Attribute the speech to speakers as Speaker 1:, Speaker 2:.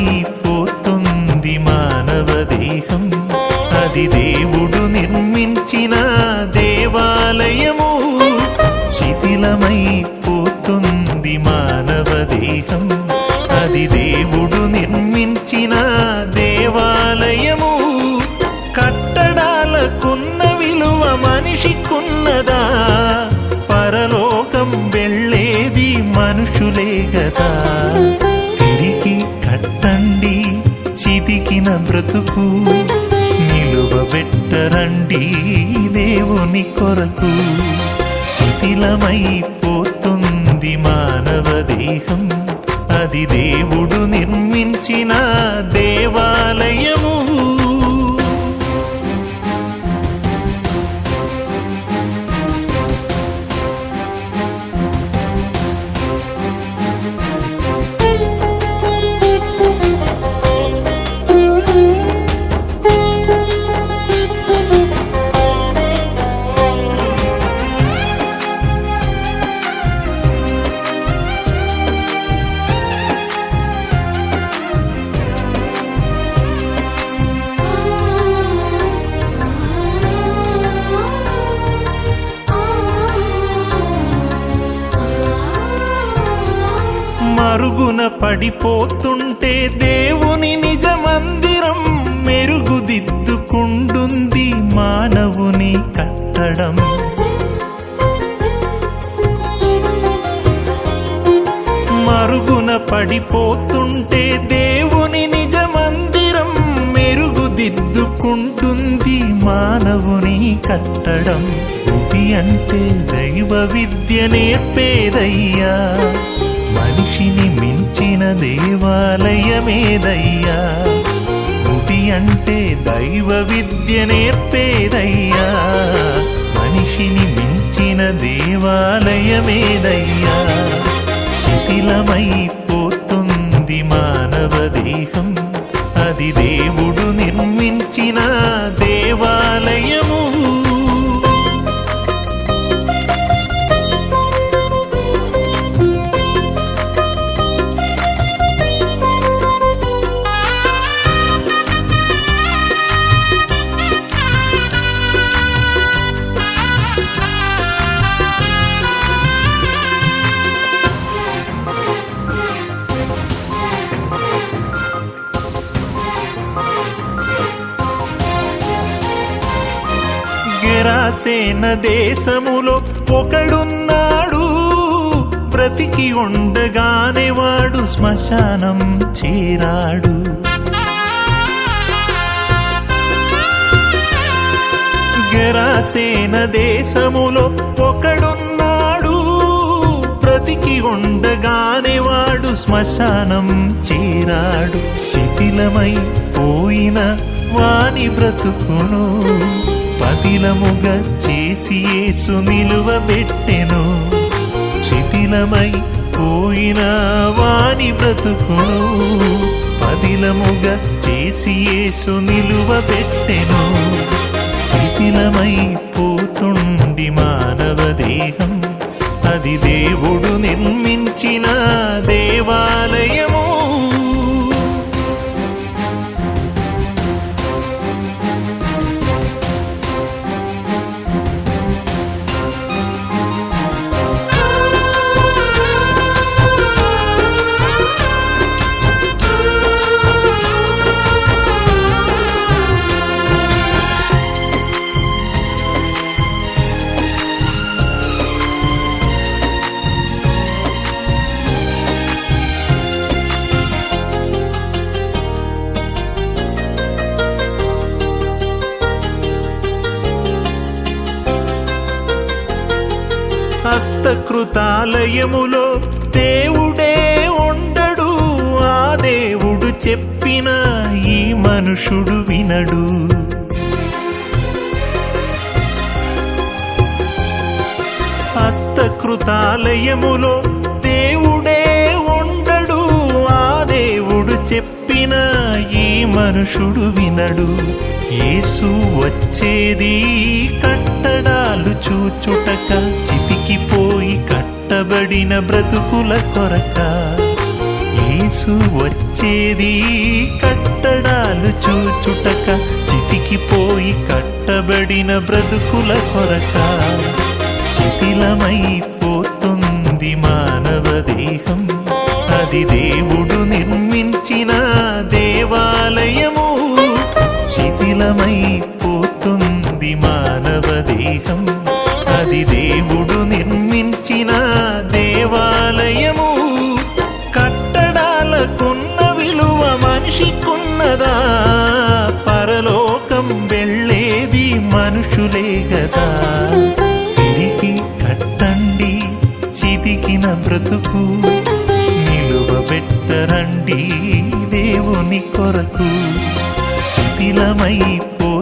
Speaker 1: శిథిలమైపోతుంది మానవ దేహం, అది దేవుడు నిర్మించిన దేవాలయము. శిథిలమైపోతుంది మానవ దేహం, అది దేవుడు నిర్మించిన దేవాలయము. కట్టడాలకున్న విలువ మనిషికున్నదా? పరలోకం వెళ్ళేది మనుషులే గదా. కట్టండి చితికిన బ్రతుకు, నిలువబెట్టరండి దేవుని కొరకు. శిథిలమైపోతుంది మానవ దేహం, అది దేవుడు నిర్మించిన దేవాలయము. మరుగున పడిపోతుంటే దేవుని నిజ మందిరం మెరుగుదిద్దుకుంటుంది మానవుని కట్టడం. మరుగున పడిపోతుంటే దేవుని నిజ మందిరం మెరుగుదిద్దుకుంటుంది మానవుని కట్టడం. ఇది అంటే దైవ విద్య నేర్పేదయ్యా, మనిషిని మించిన దేవాలయమేదయ్యా. ఇది అంటే దైవ విద్య నేర్పేదయ్యా, మనిషిని మించిన దేవాలయమేదయ్యా. శిథిలమైపోతుంది మానవ దేహం, అది దేవుడు నిర్మించిన దేవాలయము. గెరాసేన దేశములో ఒకడున్నాడు, బ్రతికి ఉండగానే వాడు శ్మశానం చేరాడు. గెరాసేన దేశములో ఒకడున్నాడు, బ్రతికి ఉండగానే వాడు శ్మశానం చేరాడు. శిథిలమై పోయిన వాని బ్రతుకును పదిలముగా చేసి యేసు నిలువబెట్టెను. శిథిలమై పోయిన వాని బ్రతుకును పదిలముగా చేసి యేసు నిలువబెట్టెను. శిథిలమైపోతుంది మానవ దేహం, అది దేవుడు నిర్మించిన దేవాలయము. కృతాలయములో దేవుడే ఉండడు, ఆ దేవుడు చెప్పిన ఈ మనుషుడు వినడు. హస్తకృతాలయములో దేవుడే ఉండడు, ఆ దేవుడు చెప్పిన ఈ మనుషుడు వినడు. యేసు వచ్చేది కట్టడాలు చూచుటక, చితికిపోయి కట్టబడిన బ్రతుకుల కొరక. యేసు వచ్చేది కట్టడాలు చూచుటక, చితికిపోయి కట్టబడిన బ్రతుకుల కొరక. శిథిలమైపోతుంది మానవ దేహం, అది దేవుడు నిర్మించిన దేవాలయము. శిథిలమైపోతుంది మానవ దేహం, అది దేవుడు నిర్మించిన దేవాలయము. కట్టడాలకున్న విలువ మనిషికున్నదా? పరలోకం వెళ్ళేది మనుషులే గదా. తిరిగి కట్టండి చితికిన బ్రతుకు, నిలువబెట్టరండి దేవుని కొరకు. శిథిలమై